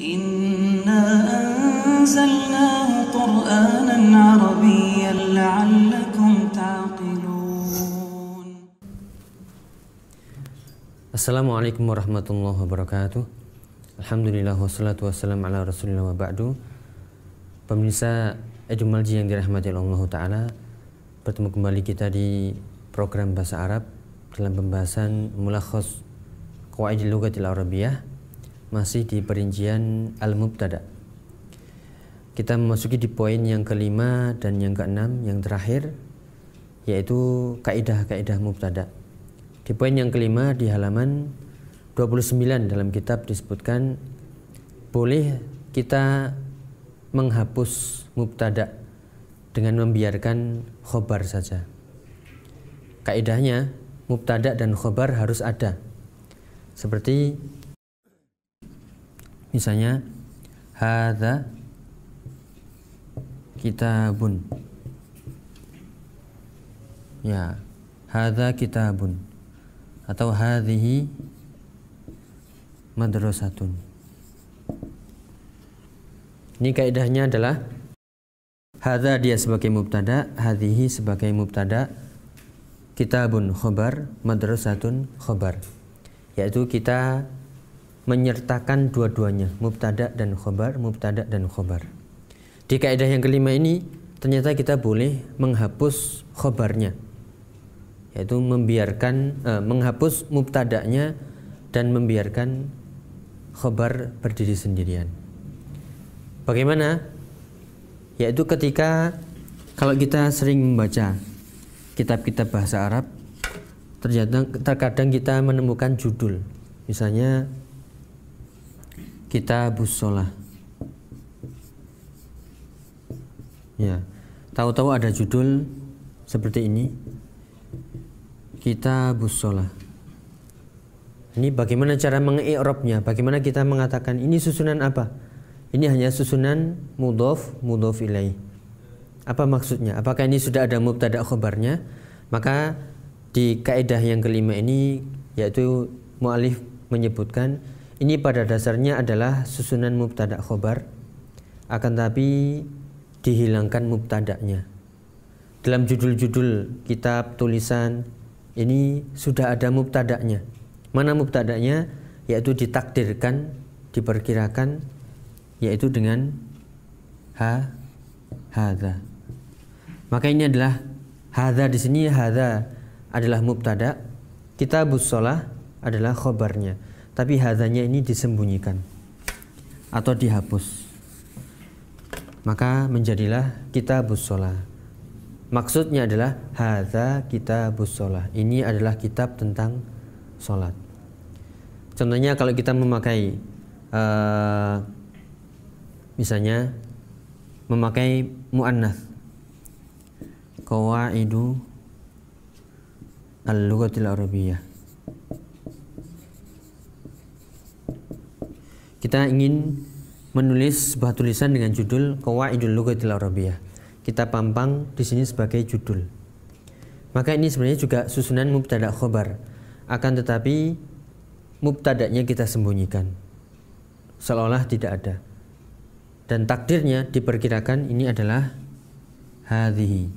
إنا أنزلناه قرآنا عربيا لعلكم تعقلون. Assalamualaikum warahmatullahi wabarakatuh. Alhamdulillah wassalatu wassalamu ala rasulillah wa ba'du. Pemirsa Edumalji yang dirahmati Allah Ta'ala, bertemu kembali kita di program Bahasa Arab dalam pembahasan Mulakhas Qawaidil Lughatil Arabiyyah, masih di perincian Al-Mubtada. Kita memasuki di poin yang kelima dan yang keenam, yang terakhir, yaitu kaidah-kaidah mubtada. Di poin yang kelima di halaman 29 dalam kitab disebutkan boleh kita menghapus mubtada dengan membiarkan khobar saja. Kaidahnya mubtada dan khobar harus ada. Seperti misalnya hadza kitabun. Ya, hadza kitabun atau hadhihi madrasatun. Ini kaidahnya adalah hadza dia sebagai mubtada, hadhihi sebagai mubtada, kitabun khobar, madrasatun khobar. Yaitu kita menyertakan dua-duanya, mubtada dan khobar, mubtada dan khobar. Di kaidah yang kelima ini ternyata kita boleh menghapus khobarnya, yaitu membiarkan menghapus mubtadanya dan membiarkan khobar berdiri sendirian. Bagaimana? Yaitu ketika kalau kita sering membaca kitab-kitab bahasa Arab, terkadang kita menemukan judul, misalnya Kitabus Shalah. Ya, tahu-tahu ada judul seperti ini, Kitabus Shalah. Ini bagaimana cara mengi'rabnya? Bagaimana kita mengatakan ini susunan apa? Ini hanya susunan mudhof, mudhof ilaih. Apa maksudnya? Apakah ini sudah ada mubtada khobarnya? Maka di kaidah yang kelima ini, yaitu mu'alif menyebutkan ini pada dasarnya adalah susunan mubtada khobar, akan tapi dihilangkan mubtadanya. Dalam judul-judul kitab tulisan ini sudah ada mubtadanya. Mana mubtadanya? Yaitu ditakdirkan, diperkirakan, yaitu dengan hadza. Maka ini adalah hadza, di sini hadza adalah mubtada, Kitabus Shalah adalah khobarnya. Tapi hadzanya ini disembunyikan atau dihapus. Maka menjadilah Kitabus Shalah. Maksudnya adalah hadza Kitabus Shalah. Ini adalah kitab tentang sholat. Contohnya kalau kita memakai misalnya memakai muannats, Qawaidu Al-Lughatil Arabiyyah. Kita ingin menulis sebuah tulisan dengan judul Qawaidul Lughatil Arabiyyah. Kita pampang di sini sebagai judul. Maka ini sebenarnya juga susunan mubtada khobar. Akan tetapi mubtadanya kita sembunyikan, seolah tidak ada. Dan takdirnya diperkirakan ini adalah hadhihi.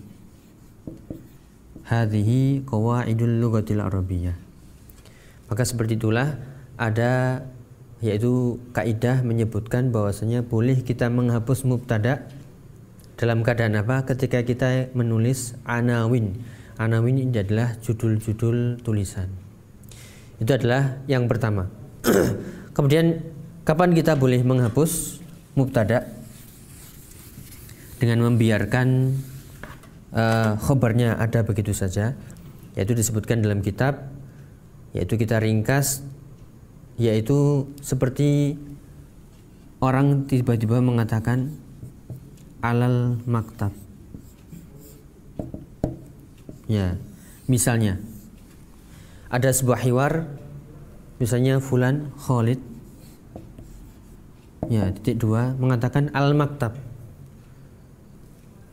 Hadhihi Qawaidul Lughatil Arabiyyah. Maka seperti itulah ada, yaitu kaidah menyebutkan bahwasanya boleh kita menghapus mubtada dalam keadaan apa? Ketika kita menulis anawin. Anawin ini adalah judul-judul tulisan. Itu adalah yang pertama. Kemudian kapan kita boleh menghapus mubtada? Dengan membiarkan khobarnya ada begitu saja, yaitu disebutkan dalam kitab, yaitu kita ringkas, yaitu seperti orang tiba-tiba mengatakan alal maktab. Ya, misalnya ada sebuah hiwar, misalnya fulan Khalid, ya, titik dua, mengatakan al maktab.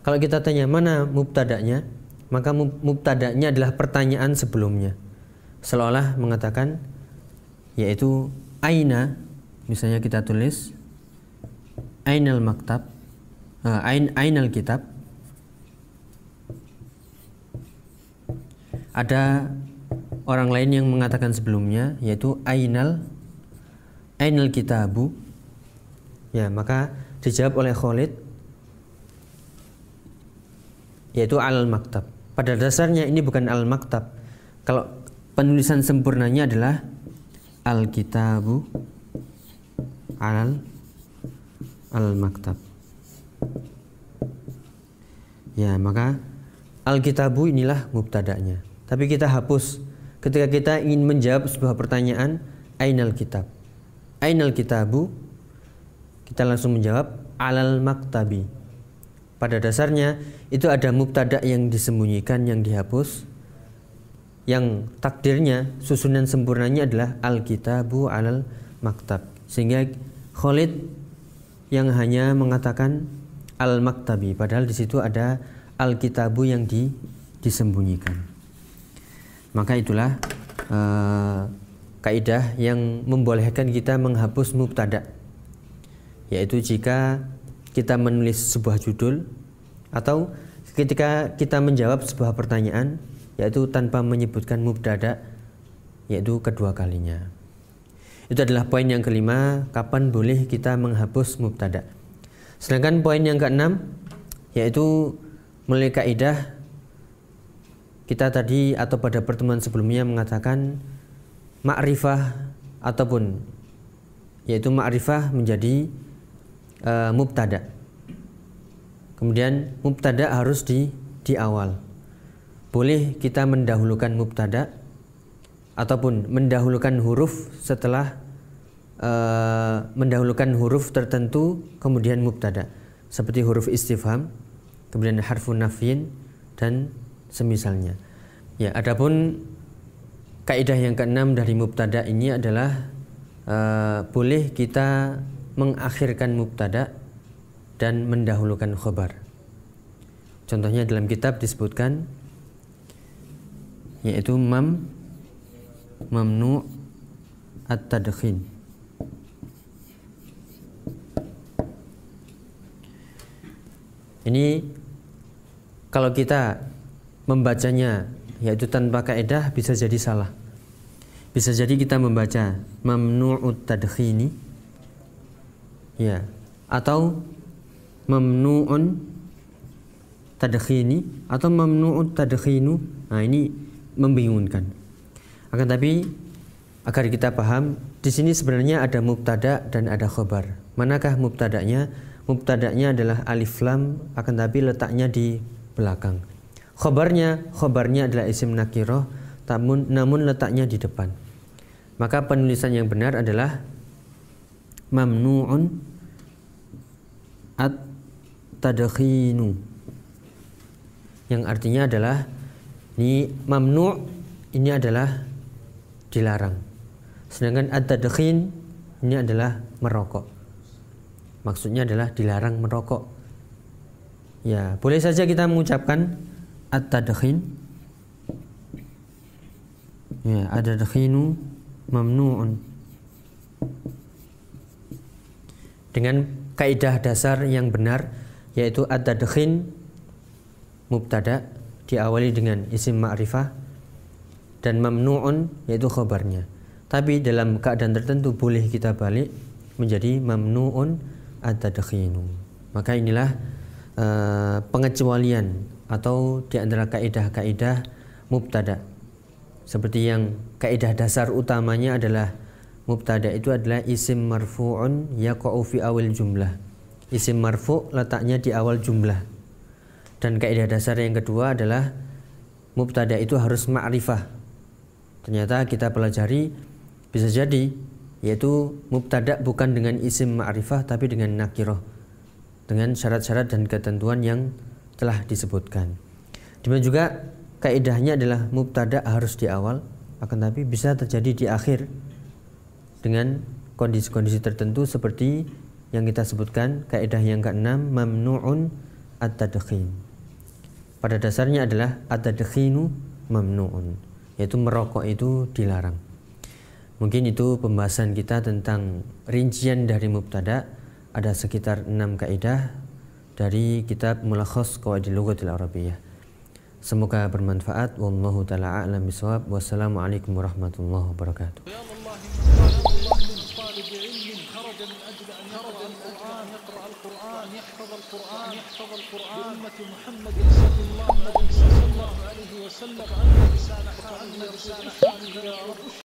Kalau kita tanya mana mubtadanya, maka mubtadanya adalah pertanyaan sebelumnya, seolah mengatakan, yaitu aina, misalnya kita tulis ainal maktab, ainal kitab. Ada orang lain yang mengatakan sebelumnya, yaitu ainal kitabu. Ya, maka dijawab oleh Khalid, yaitu al maktab. Pada dasarnya ini bukan al maktab. Kalau penulisan sempurnanya adalah al kitabu al maktab. Ya, maka al kitabu inilah mubtada'nya. Tapi kita hapus ketika kita ingin menjawab sebuah pertanyaan, ainal kitab, ainal kitabu, kita langsung menjawab alal maktabi. Pada dasarnya itu ada mubtada yang disembunyikan, yang dihapus, yang takdirnya susunan sempurnanya adalah al kitabu alal maktab. Sehingga Khalid yang hanya mengatakan al maktabi, padahal di situ ada al kitabu yang disembunyikan. Maka itulah kaidah yang membolehkan kita menghapus mubtada, yaitu jika kita menulis sebuah judul atau ketika kita menjawab sebuah pertanyaan, yaitu tanpa menyebutkan mubtada, yaitu kedua kalinya. Itu adalah poin yang kelima, kapan boleh kita menghapus mubtada. Sedangkan poin yang keenam, yaitu melalui kaidah kita tadi atau pada pertemuan sebelumnya mengatakan ma'rifah ataupun yaitu ma'rifah menjadi mubtada. Kemudian mubtada harus di awal. Boleh kita mendahulukan mubtada ataupun mendahulukan huruf setelah mendahulukan huruf tertentu kemudian mubtada, seperti huruf istifham, kemudian harfun nafyin dan semisalnya. Ya, adapun kaidah yang keenam dari mubtada ini adalah boleh kita mengakhirkan mubtada dan mendahulukan khobar. Contohnya dalam kitab disebutkan, yaitu mamnu at-tadkhin. Ini kalau kita membacanya yaitu tanpa kaidah bisa jadi salah. Bisa jadi kita membaca mamnu'ut tadkhini, ya, atau mamnu'un tadkhini atau mamnu'ut tadkhinu. Nah, ini membingungkan. Akan tapi agar kita paham, di sini sebenarnya ada mubtada dan ada khobar. Manakah mubtadanya? Mubtadanya adalah alif lam, akan tapi letaknya di belakang. Khobarnya adalah isim nakirah, namun letaknya di depan. Maka penulisan yang benar adalah mamnu'un at-tadkhinu, yang artinya adalah ini mamnu' ini adalah dilarang, sedangkan at-tadkhin ini adalah merokok. Maksudnya adalah dilarang merokok. Ya, boleh saja kita mengucapkan at-tadkhin, ya, at-tadkhinu mamnu'un, dengan kaidah dasar yang benar, yaitu at-tadkhin mubtada diawali dengan isim ma'rifah dan mamnu'un yaitu khobarnya. Tapi dalam keadaan tertentu boleh kita balik menjadi mamnu'un at-tadkhinu. Maka inilah pengecualian atau di antara kaidah-kaidah mubtada. Seperti yang kaidah dasar utamanya adalah mubtada itu adalah isim marfu'un yaqa'u fi awal jumlah. Isim marfu' letaknya di awal jumlah. Dan kaidah dasar yang kedua adalah mubtada itu harus ma'rifah. Ternyata kita pelajari bisa jadi yaitu mubtada bukan dengan isim ma'rifah tapi dengan nakirah, dengan syarat-syarat dan ketentuan yang telah disebutkan. Demikian juga kaidahnya adalah mubtada harus di awal, akan tapi bisa terjadi di akhir dengan kondisi-kondisi tertentu seperti yang kita sebutkan kaidah yang keenam, mamnu'un at-tadkhin. Pada dasarnya adalah at-tadkhinu mamnu'un, yaitu merokok itu dilarang. Mungkin itu pembahasan kita tentang rincian dari mubtada. ada sekitar 6 kaidah dari kitab Mulakhas Qawaidil Lughatil Arabiyyah. Semoga bermanfaat. Wallahu taala a'lam bishawab. Wassalamualaikum warahmatullahi wabarakatuh. يحفظ القرآن بأمة محمد صلى الله عليه وسلم